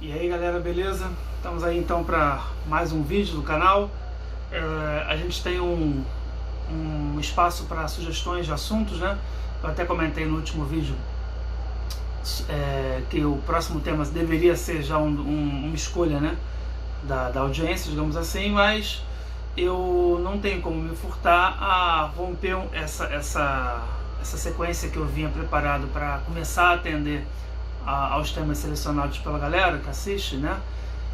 E aí galera, beleza? Estamos aí então para mais um vídeo do canal. A gente tem um espaço para sugestões de assuntos, né? Eu até comentei no último vídeo que o próximo tema deveria ser já uma escolha, né? Da audiência, digamos assim, mas eu não tenho como me furtar a romper essa sequência que eu vinha preparado para começar a atender aos temas selecionados pela galera que assiste, né?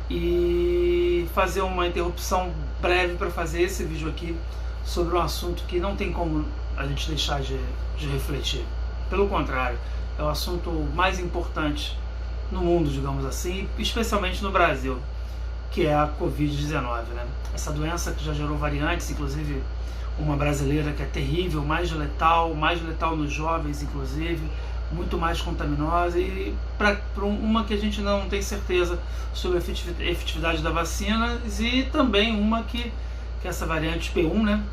E fazer uma interrupção breve para fazer esse vídeo aqui sobre um assunto que não tem como a gente deixar de refletir. Pelo contrário, é o assunto mais importante no mundo, digamos assim, especialmente no Brasil, que é a Covid-19, né? Essa doença que já gerou variantes, inclusive uma brasileira que é terrível, mais letal nos jovens, inclusive, muito mais contaminosa, e para uma que a gente não tem certeza sobre a efetividade da vacina, e também uma que essa variante P1, né,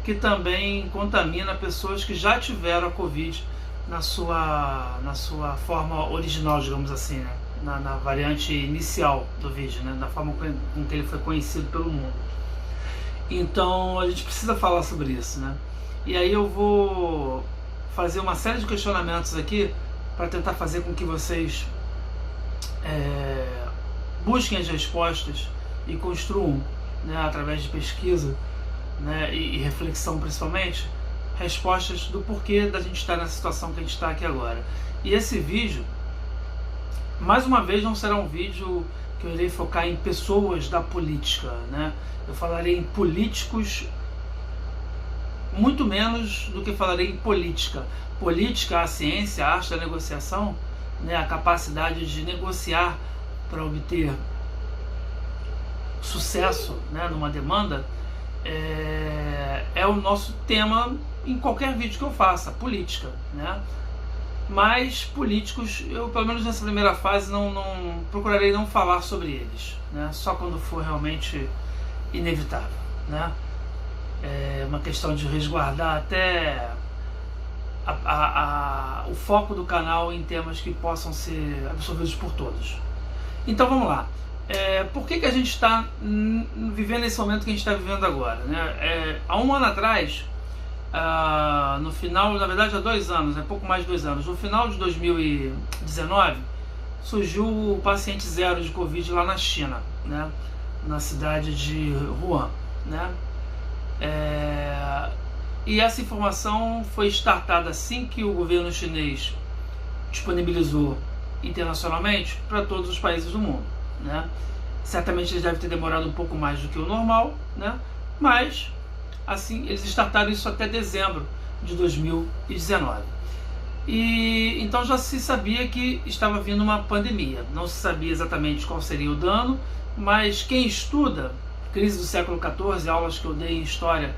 que também contamina pessoas que já tiveram a Covid na sua forma original, digamos assim, né, na variante inicial do vírus, né, da forma com que ele foi conhecido pelo mundo. Então a gente precisa falar sobre isso, né? E aí eu vou fazer uma série de questionamentos aqui para tentar fazer com que vocês busquem as respostas e construam, né, através de pesquisa, né, e reflexão principalmente, respostas do porquê da gente estar nessa situação que a gente está aqui agora. E esse vídeo, mais uma vez, não será um vídeo que eu irei focar em pessoas da política, né? Eu falarei em políticos muito menos do que falarei em política. Política, a ciência, a arte da negociação, né, a capacidade de negociar para obter sucesso, né, numa demanda, é o nosso tema em qualquer vídeo que eu faça, política, né? Mas políticos, eu pelo menos nessa primeira fase não procurarei não falar sobre eles, né? Só quando for realmente inevitável, né? É uma questão de resguardar até o foco do canal em temas que possam ser absorvidos por todos. Então vamos lá. Por que a gente está vivendo esse momento que a gente está vivendo agora, né? Há um ano atrás, no final, na verdade há 2 anos, pouco mais de 2 anos, no final de 2019, surgiu o paciente zero de Covid lá na China, né? Na cidade de Wuhan, né? E essa informação foi startada assim que o governo chinês disponibilizou internacionalmente para todos os países do mundo, né? Certamente eles devem ter demorado um pouco mais do que o normal, né? Mas assim, eles startaram isso até dezembro de 2019. E então já se sabia que estava vindo uma pandemia. Não se sabia exatamente qual seria o dano, mas quem estuda crise do século XIV, aulas que eu dei em história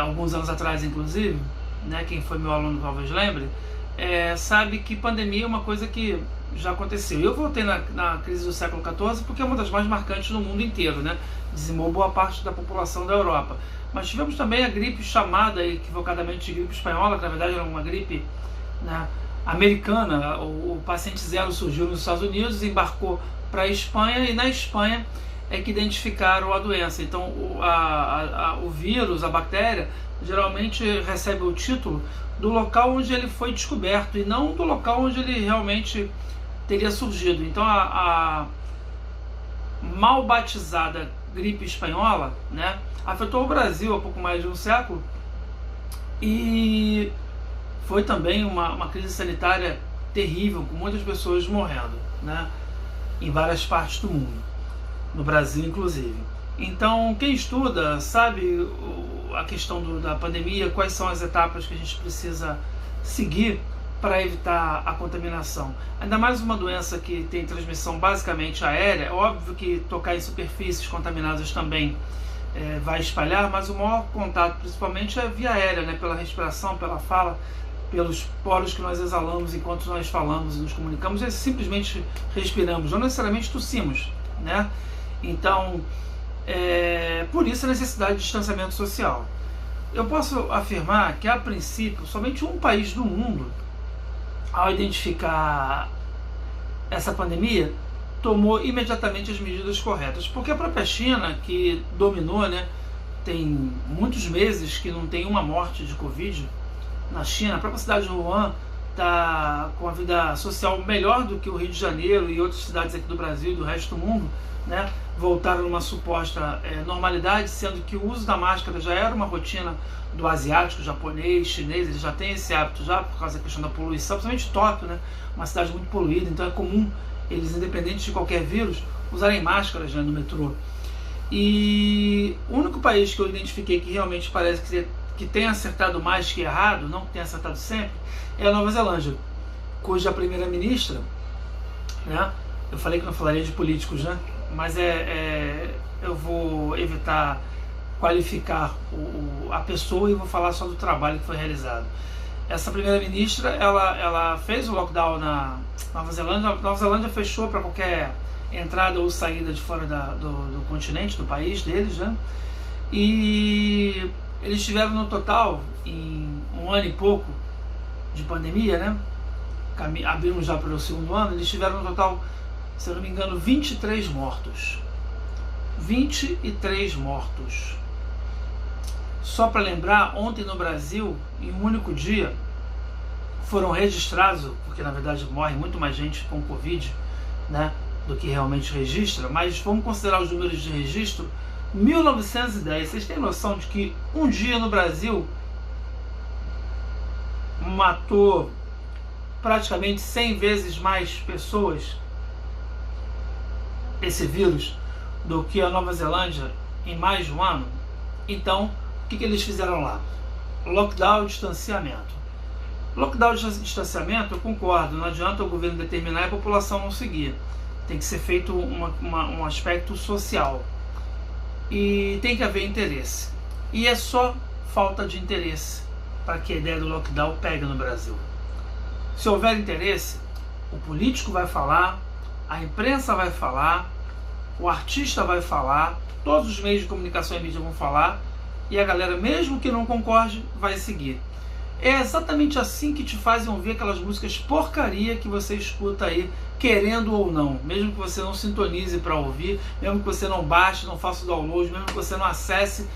alguns anos atrás, inclusive, né, quem foi meu aluno talvez lembre, sabe que pandemia é uma coisa que já aconteceu. Eu voltei na crise do século XIV porque é uma das mais marcantes no mundo inteiro, né? Dizimou boa parte da população da Europa. Mas tivemos também a gripe chamada equivocadamente de gripe espanhola, que na verdade era uma gripe, né, americana. O paciente zero surgiu nos Estados Unidos, embarcou para a Espanha, e na Espanha é que identificaram a doença. Então o vírus, a bactéria, geralmente recebe o título do local onde ele foi descoberto e não do local onde ele realmente teria surgido. Então a mal batizada gripe espanhola, né, afetou o Brasil há pouco mais de um século e foi também uma crise sanitária terrível, com muitas pessoas morrendo, né, em várias partes do mundo, no Brasil inclusive. Então quem estuda sabe a questão da pandemia, quais são as etapas que a gente precisa seguir para evitar a contaminação. Ainda mais uma doença que tem transmissão basicamente aérea. É óbvio que tocar em superfícies contaminadas também vai espalhar, mas o maior contato principalmente é via aérea, né? Pela respiração, pela fala, pelos poros que nós exalamos enquanto nós falamos e nos comunicamos, e simplesmente respiramos, não necessariamente tossimos, né? Então, por isso a necessidade de distanciamento social. Eu posso afirmar que, a princípio, somente um país do mundo, ao identificar essa pandemia, tomou imediatamente as medidas corretas, porque a própria China, que dominou, né, tem muitos meses que não tem uma morte de Covid na China. A própria cidade de Wuhan está com a vida social melhor do que o Rio de Janeiro e outras cidades aqui do Brasil e do resto do mundo, né? Voltaram numa suposta normalidade, sendo que o uso da máscara já era uma rotina do asiático, japonês, chinês. Eles já têm esse hábito já por causa da questão da poluição, principalmente Tóquio, né? Uma cidade muito poluída, então é comum eles, independente de qualquer vírus, usarem máscaras, né, no metrô. E o único país que eu identifiquei que realmente parece que tem acertado mais que errado, não que tenha acertado sempre, é a Nova Zelândia, cuja primeira-ministra, né, eu falei que não falaria de políticos, né, mas eu vou evitar qualificar a pessoa e vou falar só do trabalho que foi realizado. Essa primeira-ministra, ela fez o lockdown na Nova Zelândia. A Nova Zelândia fechou para qualquer entrada ou saída de fora do continente, do país deles, né? E eles tiveram no total, em 1 ano e pouco de pandemia, né? Abrimos já para o 2º ano, eles tiveram no total, se eu não me engano, 23 mortos. 23 mortos. Só para lembrar, ontem no Brasil, em um único dia, foram registrados, porque na verdade morre muito mais gente com Covid, né, do que realmente registra, mas vamos considerar os números de registro, 1910. Vocês têm noção de que um dia no Brasil matou praticamente 100 vezes mais pessoas, esse vírus, do que a Nova Zelândia em mais de um ano? Então, o que eles fizeram lá? Lockdown, distanciamento. Lockdown de distanciamento, eu concordo, não adianta o governo determinar e a população não seguir. Tem que ser feito um aspecto social. E tem que haver interesse. E é só falta de interesse para que a ideia do lockdown pegue no Brasil. Se houver interesse, o político vai falar, a imprensa vai falar, o artista vai falar, todos os meios de comunicação e mídia vão falar, e a galera, mesmo que não concorde, vai seguir. É exatamente assim que te fazem ouvir aquelas músicas porcaria que você escuta aí, querendo ou não, mesmo que você não sintonize para ouvir, mesmo que você não baixe, não faça o download, mesmo que você não acesse,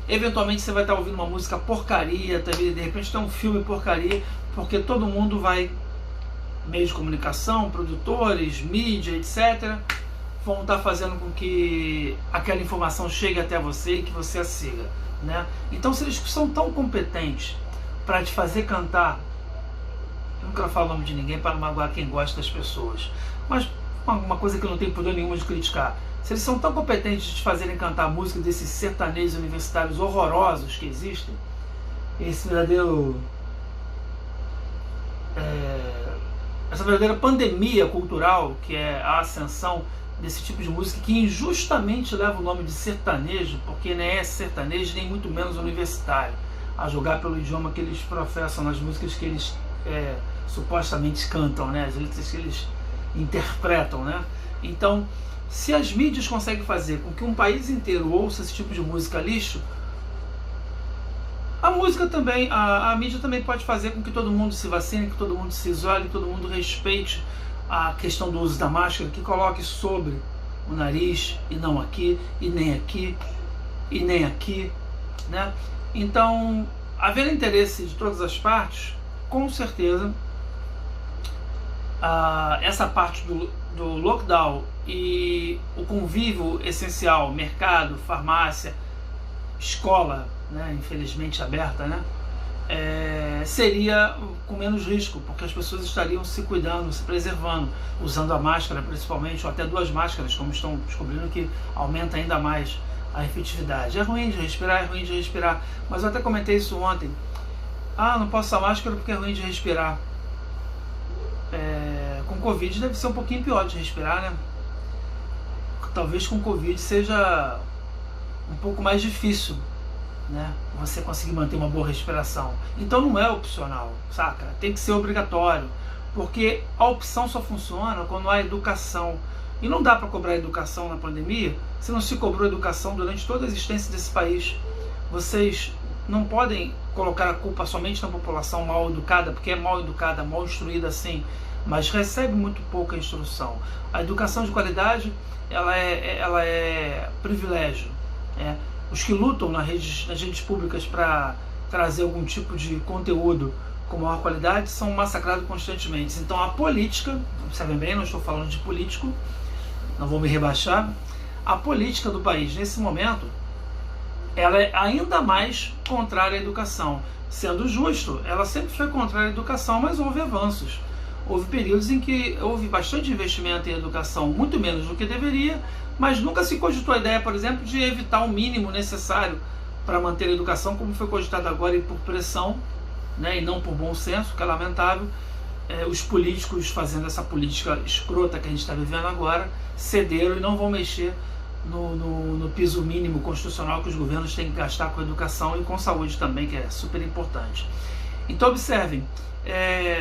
eventualmente você vai estar ouvindo uma música porcaria, de repente tem um filme porcaria, porque todo mundo vai, meios de comunicação, produtores, mídia, etc., vão estar fazendo com que aquela informação chegue até você e que você a siga, né? Então, se eles são tão competentes para te fazer cantar, eu não quero falar o nome de ninguém para não magoar quem gosta das pessoas, mas uma coisa que eu não tenho poder nenhum de criticar, se eles são tão competentes de te fazerem cantar música desses sertanejos universitários horrorosos que existem, essa verdadeira pandemia cultural que é a ascensão desse tipo de música, que injustamente leva o nome de sertanejo, porque nem é sertanejo, nem muito menos universitário, a julgar pelo idioma que eles professam nas músicas que eles supostamente cantam, né? As letras que eles interpretam, né? Então, se as mídias conseguem fazer com que um país inteiro ouça esse tipo de música lixo, a música também, a mídia também pode fazer com que todo mundo se vacine, que todo mundo se isole, que todo mundo respeite a questão do uso da máscara, que coloque sobre o nariz e não aqui, e nem aqui, e nem aqui, né? Então, haver interesse de todas as partes, com certeza, essa parte do lockdown e o convívio essencial, mercado, farmácia, escola, né, infelizmente aberta, né, seria com menos risco, porque as pessoas estariam se cuidando, se preservando, usando a máscara principalmente, ou até 2 máscaras, como estão descobrindo que aumenta ainda mais a efetividade. É ruim de respirar, mas eu até comentei isso ontem. Não posso usar máscara porque é ruim de respirar. Com Covid deve ser um pouquinho pior de respirar, né? Talvez com Covid seja um pouco mais difícil, né, você conseguir manter uma boa respiração. Então não é opcional, saca? Tem que ser obrigatório, porque a opção só funciona quando há educação. E não dá para cobrar educação na pandemia se não se cobrou educação durante toda a existência desse país. Vocês não podem colocar a culpa somente na população mal educada, porque é mal educada, mal instruída assim. mas recebe muito pouca instrução. A educação de qualidade, ela é privilégio. Os que lutam nas redes públicas para trazer algum tipo de conteúdo com maior qualidade são massacrados constantemente. Então a política, observem bem, não estou falando de político, não vou me rebaixar, a política do país nesse momento, ela é ainda mais contrária à educação. Sendo justo, ela sempre foi contrária à educação, mas houve avanços. Houve períodos em que houve bastante investimento em educação, muito menos do que deveria, mas nunca se cogitou a ideia, por exemplo, de evitar o mínimo necessário para manter a educação, como foi cogitado agora e por pressão, e não por bom senso, que é lamentável. Os políticos fazendo essa política escrota que a gente está vivendo agora, cederam e não vão mexer no piso mínimo constitucional que os governos têm que gastar com educação e com saúde também, que é super importante. Então observem,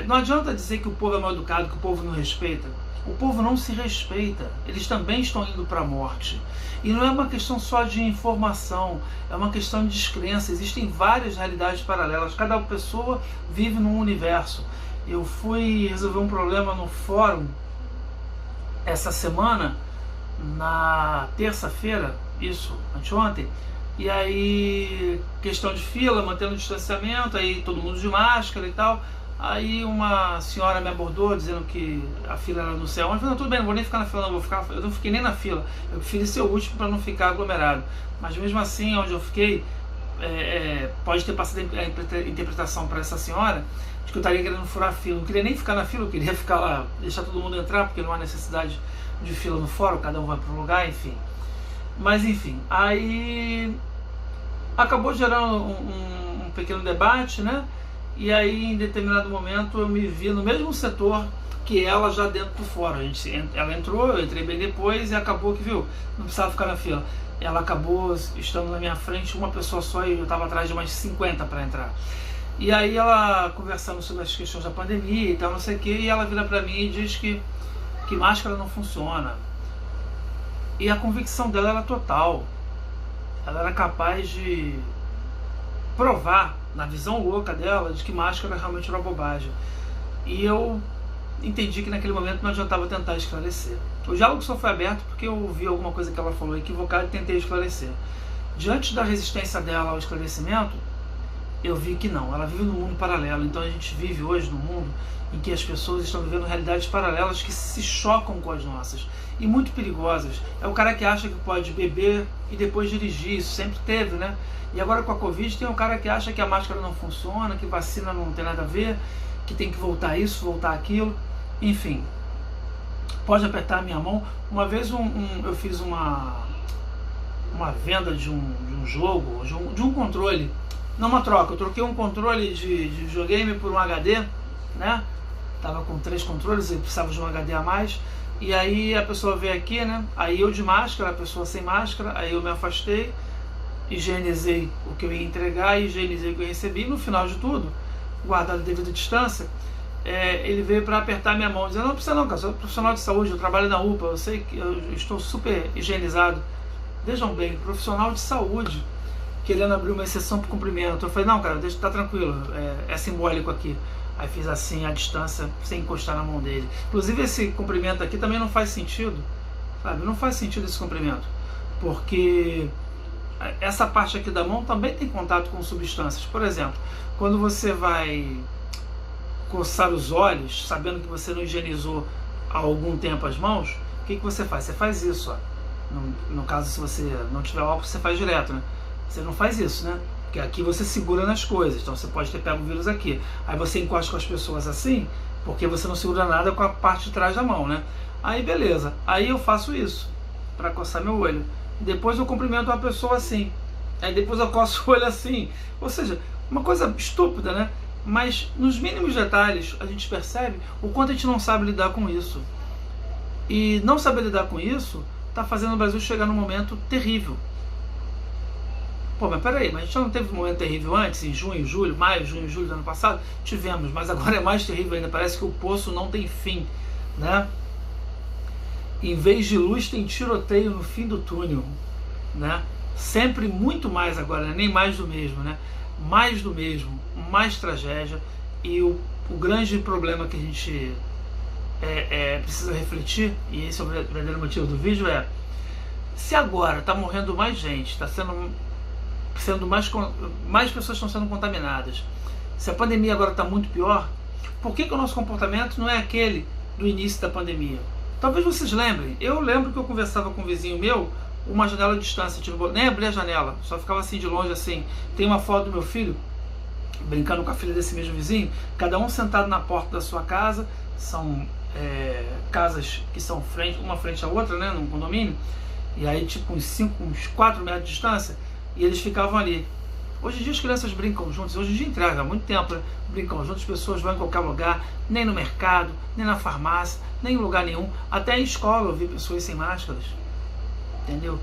não adianta dizer que o povo é mal educado, que o povo não respeita. O povo não se respeita, eles também estão indo para a morte. E não é uma questão só de informação, é uma questão de descrença. Existem várias realidades paralelas, cada pessoa vive num universo. Eu fui resolver um problema no fórum essa semana, na terça-feira, anteontem, e aí questão de fila, mantendo o distanciamento, aí todo mundo de máscara e tal. Aí uma senhora me abordou dizendo que a fila era no céu. Eu falei, não, tudo bem, não vou nem ficar na fila, eu não fiquei nem na fila, eu preferi ser o último para não ficar aglomerado. Mas mesmo assim, onde eu fiquei, pode ter passado a interpretação para essa senhora de que eu estaria querendo furar a fila. Eu não queria nem ficar na fila, eu queria ficar lá, deixar todo mundo entrar, porque não há necessidade de fila no fórum, cada um vai para um lugar, enfim. Mas enfim, aí acabou gerando um pequeno debate, E aí, em determinado momento, eu me vi no mesmo setor que ela, já dentro do fórum. Ela entrou, eu entrei bem depois e acabou que, não precisava ficar na fila. Ela acabou estando na minha frente, uma pessoa só, e eu estava atrás de umas 50 para entrar. E aí ela, conversando sobre as questões da pandemia e tal, não sei o que, e ela vira para mim e diz que máscara não funciona. E a convicção dela era total. Ela era capaz de provar, na visão louca dela, de que máscara realmente era uma bobagem. E eu entendi que naquele momento não adiantava tentar esclarecer. O diálogo só foi aberto porque eu ouvi alguma coisa que ela falou equivocada e tentei esclarecer. Diante da resistência dela ao esclarecimento, eu vi que não, ela vive num mundo paralelo. Então a gente vive hoje num mundo em que as pessoas estão vivendo realidades paralelas que se chocam com as nossas e muito perigosas. É o cara que acha que pode beber e depois dirigir, isso sempre teve, E agora com a Covid tem um cara que acha que a máscara não funciona, que vacina não tem nada a ver, que tem que voltar isso, voltar aquilo, enfim. Pode apertar a minha mão. Uma vez eu fiz uma venda de um jogo, de um controle, não uma troca, eu troquei um controle de videogame por um HD, Tava com 3 controles e precisava de um HD a mais. E aí a pessoa veio aqui, Aí eu de máscara, a pessoa sem máscara, aí eu me afastei, higienizei o que eu ia entregar, higienizei o que eu recebi. No final de tudo, guardado a devida distância, ele veio para apertar minha mão, dizendo, não precisa não, cara, sou profissional de saúde, eu trabalho na UPA, eu sei que eu estou super higienizado. Vejam bem, profissional de saúde, querendo abrir uma exceção para cumprimento. Eu falei, não, cara, deixa, tá tranquilo, é simbólico aqui. Aí fiz assim, à distância, sem encostar na mão dele. Inclusive esse cumprimento aqui também não faz sentido, sabe? Não faz sentido esse cumprimento, porque essa parte aqui da mão também tem contato com substâncias. Por exemplo, quando você vai coçar os olhos, sabendo que você não higienizou há algum tempo as mãos, o que você faz? Você faz isso, ó. No caso, se você não tiver álcool, você faz direto, Você não faz isso, Porque aqui você segura nas coisas, então você pode ter pego o vírus aqui. Aí você encosta com as pessoas assim, porque você não segura nada com a parte de trás da mão, Aí beleza, aí eu faço isso, para coçar meu olho. Depois eu cumprimento uma pessoa assim, aí depois eu coço o olho assim. Ou seja, uma coisa estúpida, Mas nos mínimos detalhes a gente percebe o quanto a gente não sabe lidar com isso. E não saber lidar com isso está fazendo o Brasil chegar num momento terrível. Pô, mas peraí, mas a gente já não teve um momento terrível antes, em junho, julho, maio, junho, julho do ano passado? Tivemos, mas agora é mais terrível ainda, parece que o poço não tem fim, Em vez de luz tem tiroteio no fim do túnel, Sempre muito mais agora, nem mais do mesmo, Mais do mesmo, mais tragédia. E o grande problema que a gente precisa refletir, e esse é o verdadeiro motivo do vídeo, se agora está morrendo mais gente, está sendo mais pessoas estão sendo contaminadas, se a pandemia agora está muito pior, por que o nosso comportamento não é aquele do início da pandemia? Talvez vocês lembrem, eu lembro que eu conversava com um vizinho meu, uma janela de distância, nem abria a janela, só ficava assim de longe assim. Tem uma foto do meu filho brincando com a filha desse mesmo vizinho, cada um sentado na porta da sua casa, são casas que são uma frente à outra, né, num condomínio, e aí tipo uns 4 metros de distância, e eles ficavam ali. Hoje em dia as crianças brincam juntas, hoje em dia entrega há muito tempo, né? Brincam juntas, as pessoas vão em qualquer lugar, nem no mercado, nem na farmácia, nem em lugar nenhum, até em escola eu vi pessoas sem máscaras, entendeu?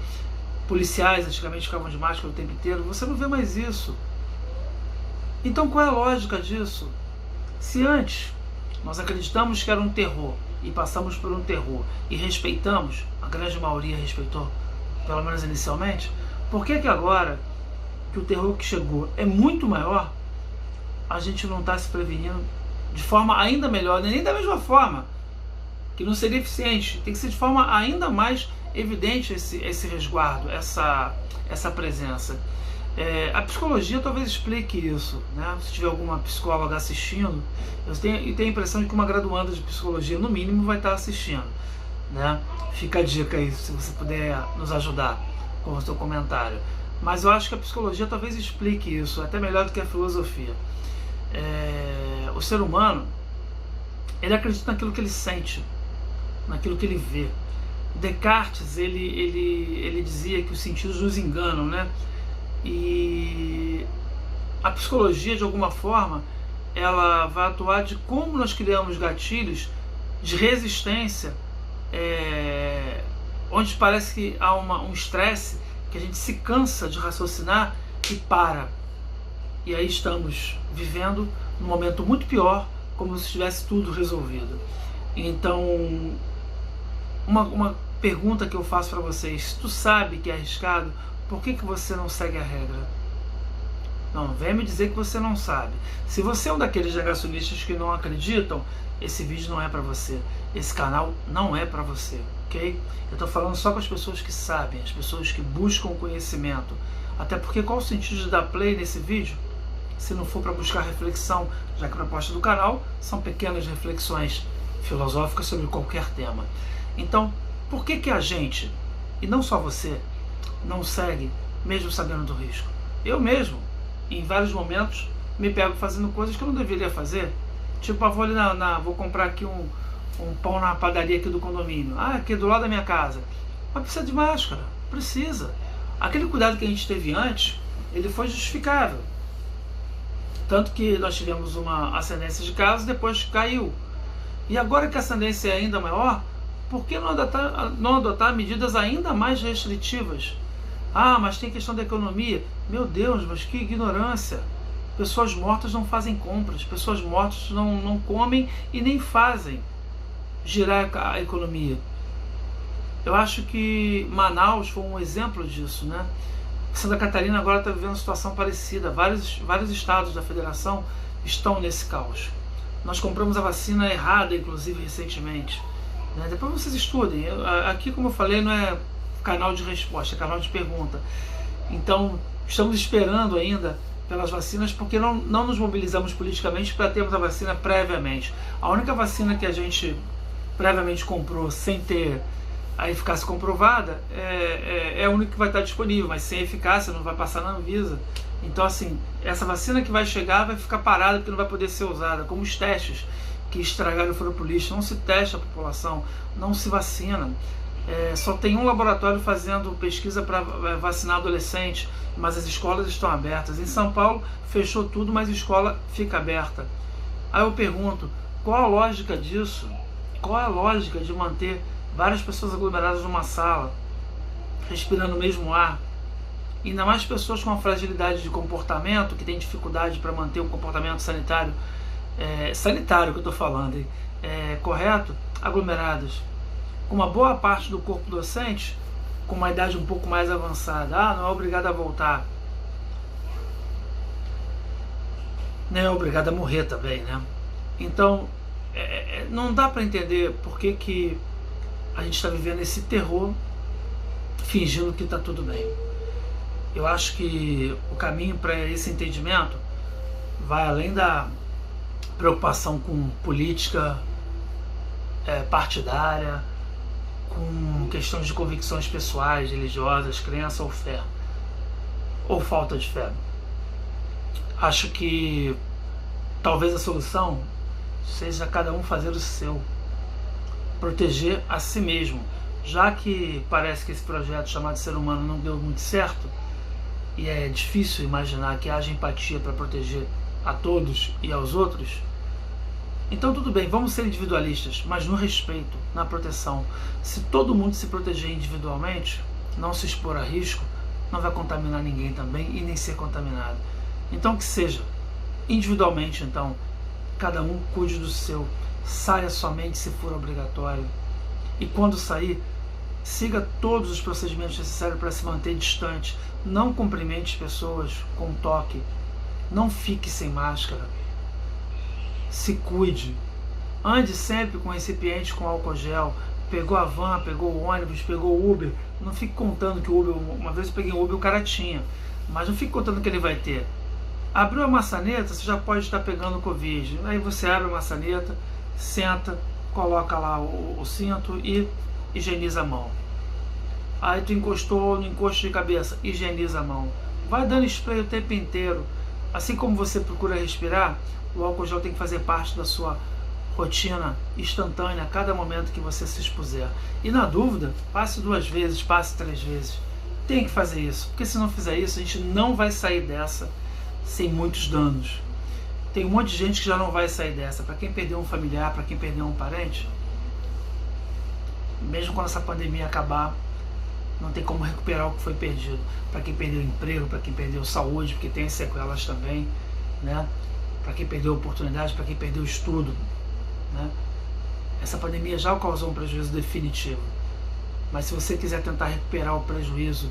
Policiais antigamente ficavam de máscara o tempo inteiro, você não vê mais isso. Então qual é a lógica disso? Se antes nós acreditamos que era um terror e passamos por um terror e respeitamos, a grande maioria respeitou, pelo menos inicialmente, por que agora que o terror que chegou é muito maior, a gente não está se prevenindo de forma ainda melhor, nem da mesma forma, que não seria eficiente, tem que ser de forma ainda mais evidente esse resguardo, essa presença. A psicologia talvez explique isso, né? Se tiver alguma psicóloga assistindo, eu tenho a impressão de que uma graduanda de psicologia, no mínimo, vai estar assistindo, né? Fica a dica aí, se você puder nos ajudar com o seu comentário. Mas eu acho que a psicologia talvez explique isso, até melhor do que a filosofia. O ser humano, ele acredita naquilo que ele sente, naquilo que ele vê. Descartes, ele dizia que os sentidos nos enganam, né? E a psicologia, de alguma forma, ela vai atuar de como nós criamos gatilhos de resistência, onde parece que há um estresse, que a gente se cansa de raciocinar e para. E aí estamos vivendo num momento muito pior, como se tivesse tudo resolvido. Então, uma pergunta que eu faço para vocês: se tu sabe que é arriscado, por que você não segue a regra? Não, vem me dizer que você não sabe. Se você é um daqueles negacionistas que não acreditam, esse vídeo não é para você. Esse canal não é para você, ok? Eu estou falando só com as pessoas que sabem, as pessoas que buscam conhecimento. Até porque qual o sentido de dar play nesse vídeo, se não for para buscar reflexão, já que a proposta do canal são pequenas reflexões filosóficas sobre qualquer tema. Então, por que a gente, e não só você, não segue, mesmo sabendo do risco? Eu mesmo, em vários momentos, me pego fazendo coisas que eu não deveria fazer. Tipo, vou ali vou comprar aqui um pão na padaria aqui do condomínio. Aqui do lado da minha casa. Mas precisa de máscara, precisa. Aquele cuidado que a gente teve antes, ele foi justificável. Tanto que nós tivemos uma ascendência de casos, depois caiu. E agora que a ascendência é ainda maior, por que não adotar medidas ainda mais restritivas? Mas tem questão da economia. Meu Deus, mas que ignorância. Pessoas mortas não fazem compras, pessoas mortas não comem e nem fazem girar a economia. Eu acho que Manaus foi um exemplo disso, né? Santa Catarina agora está vivendo uma situação parecida. Vários estados da federação estão nesse caos. Nós compramos a vacina errada, inclusive, recentemente, né? Depois vocês estudem. Aqui, como eu falei, não é canal de resposta, é canal de pergunta. Então, estamos esperando ainda pelas vacinas, porque não nos mobilizamos politicamente para termos a vacina previamente. A única vacina que a gente previamente comprou sem ter a eficácia comprovada é a única que vai estar disponível, mas sem eficácia, não vai passar na Anvisa. Então, assim, essa vacina que vai chegar vai ficar parada porque não vai poder ser usada, como os testes que estragaram e foram para o lixo. Não se testa a população, não se vacina. Só tem um laboratório fazendo pesquisa para vacinar adolescente, mas as escolas estão abertas. Em São Paulo fechou tudo, mas a escola fica aberta. Aí eu pergunto, qual a lógica disso? Qual a lógica de manter várias pessoas aglomeradas numa sala, respirando o mesmo ar? Ainda mais pessoas com uma fragilidade de comportamento, que tem dificuldade para manter um comportamento sanitário, sanitário que eu estou falando, correto, aglomeradas, com uma boa parte do corpo docente com uma idade um pouco mais avançada. Não é obrigado a voltar, não é obrigado a morrer também, né? Então, não dá para entender por que a gente está vivendo esse terror fingindo que está tudo bem. Eu acho que o caminho para esse entendimento vai além da preocupação com política partidária, com questões de convicções pessoais, religiosas, crença ou fé, ou falta de fé. Acho que talvez a solução seja cada um fazer o seu, proteger a si mesmo, já que parece que esse projeto chamado ser humano não deu muito certo, e é difícil imaginar que haja empatia para proteger a todos e aos outros. Então tudo bem, vamos ser individualistas, mas no respeito, na proteção. Se todo mundo se proteger individualmente, não se expor a risco, não vai contaminar ninguém também e nem ser contaminado. Então que seja individualmente, então, cada um cuide do seu, saia somente se for obrigatório. E quando sair, siga todos os procedimentos necessários para se manter distante. Não cumprimente pessoas com toque. Não fique sem máscara. Se cuide. Ande sempre com recipiente com álcool gel. Pegou a van, pegou o ônibus, pegou o Uber. Não fique contando que o Uber... Uma vez eu peguei o Uber, o cara tinha. Mas não fique contando que ele vai ter. Abriu a maçaneta, você já pode estar pegando Covid. Aí você abre a maçaneta, senta, coloca lá o cinto e higieniza a mão. Aí tu encostou no encosto de cabeça, higieniza a mão. Vai dando spray o tempo inteiro. Assim como você procura respirar, o álcool gel tem que fazer parte da sua rotina instantânea a cada momento que você se expuser. E na dúvida, passe 2 vezes, passe 3 vezes. Tem que fazer isso, porque se não fizer isso, a gente não vai sair dessa sem muitos danos. Tem um monte de gente que já não vai sair dessa. Para quem perdeu um familiar, para quem perdeu um parente, mesmo quando essa pandemia acabar, não tem como recuperar o que foi perdido. Para quem perdeu emprego, para quem perdeu saúde, porque tem sequelas também, né? Para quem perdeu oportunidade, para quem perdeu estudo, né? Essa pandemia já causou um prejuízo definitivo. Mas se você quiser tentar recuperar o prejuízo,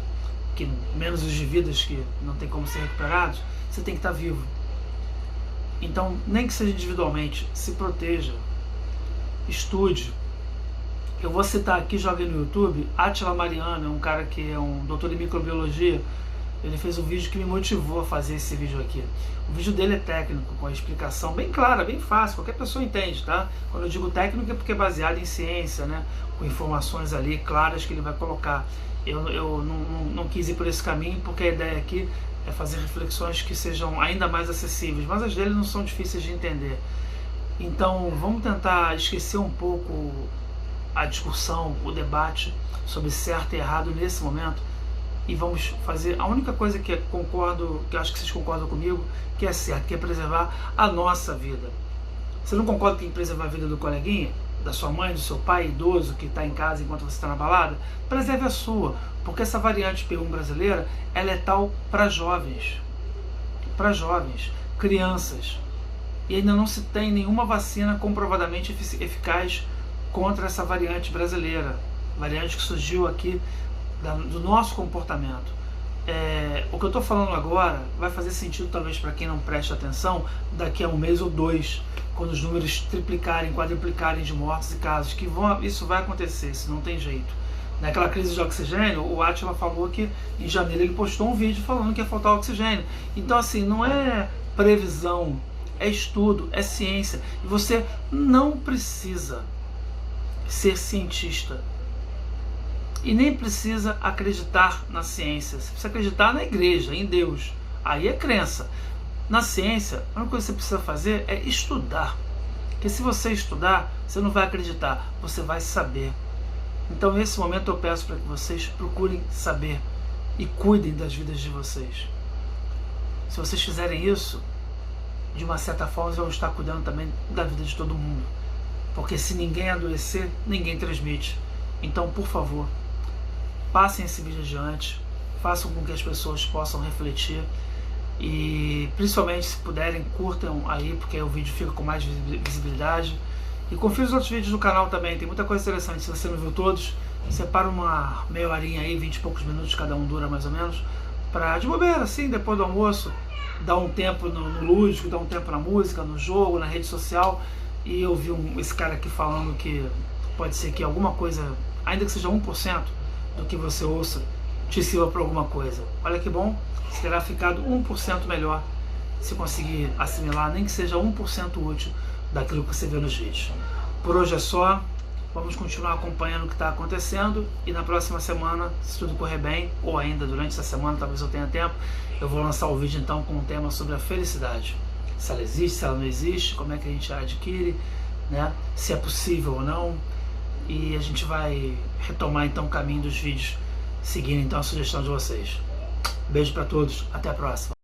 que menos os de vidas que não tem como ser recuperados, você tem que estar vivo. Então, nem que seja individualmente, se proteja, estude. Eu vou citar aqui, joguei no YouTube, Átila Mariano, é um cara que é um doutor em microbiologia. Ele fez um vídeo que me motivou a fazer esse vídeo aqui. O vídeo dele é técnico, com a explicação bem clara, bem fácil, qualquer pessoa entende, tá? Quando eu digo técnico é porque é baseado em ciência, né? Com informações ali claras que ele vai colocar. Eu não quis ir por esse caminho, porque a ideia aqui é fazer reflexões que sejam ainda mais acessíveis, mas as dele não são difíceis de entender. Então vamos tentar esquecer um pouco a discussão, o debate sobre certo e errado nesse momento, e vamos fazer a única coisa que concordo, que acho que vocês concordam comigo, que é certo, que é preservar a nossa vida. Você não concorda que tem que preservar a vida do coleguinha, da sua mãe, do seu pai idoso que está em casa enquanto você está na balada? Preserve a sua, porque essa variante P1 brasileira é letal para jovens, crianças, e ainda não se tem nenhuma vacina comprovadamente eficaz contra essa variante brasileira, variante que surgiu aqui do nosso comportamento. O que eu estou falando agora vai fazer sentido talvez para quem não preste atenção daqui a 1 mês ou 2, quando os números triplicarem, quadruplicarem de mortes e casos, isso vai acontecer, isso não tem jeito. Naquela crise de oxigênio, o Átila falou que em janeiro ele postou um vídeo falando que ia faltar oxigênio. Então assim, não é previsão, é estudo, é ciência. E você não precisa ser cientista e nem precisa acreditar na ciência. Você precisa acreditar na igreja, em Deus. Aí é crença. Na ciência, a única coisa que você precisa fazer é estudar. Porque se você estudar, você não vai acreditar, você vai saber. Então nesse momento eu peço para que vocês procurem saber e cuidem das vidas de vocês. Se vocês fizerem isso, de uma certa forma vocês vão estar cuidando também da vida de todo mundo. Porque se ninguém adoecer, ninguém transmite. Então, por favor, passem esse vídeo adiante, façam com que as pessoas possam refletir e, principalmente, se puderem, curtam aí, porque aí o vídeo fica com mais visibilidade. E confira os outros vídeos do canal também, tem muita coisa interessante. Se você não viu todos, separa uma meia horinha aí, 20 e poucos minutos cada um dura mais ou menos, para de bobeira, assim, depois do almoço, dar um tempo no lúdico, dar um tempo na música, no jogo, na rede social, e eu vi esse cara aqui falando que pode ser que alguma coisa, ainda que seja 1% do que você ouça, te sirva para alguma coisa. Olha que bom, você terá ficado 1% melhor se conseguir assimilar, nem que seja 1% útil daquilo que você vê nos vídeos. Por hoje é só, vamos continuar acompanhando o que está acontecendo e na próxima semana, se tudo correr bem, ou ainda durante essa semana, talvez eu tenha tempo, eu vou lançar o vídeo então com um tema sobre a felicidade. Se ela existe, se ela não existe, como é que a gente a adquire, né? Se é possível ou não. E a gente vai retomar então o caminho dos vídeos, seguindo então a sugestão de vocês. Beijo para todos, até a próxima.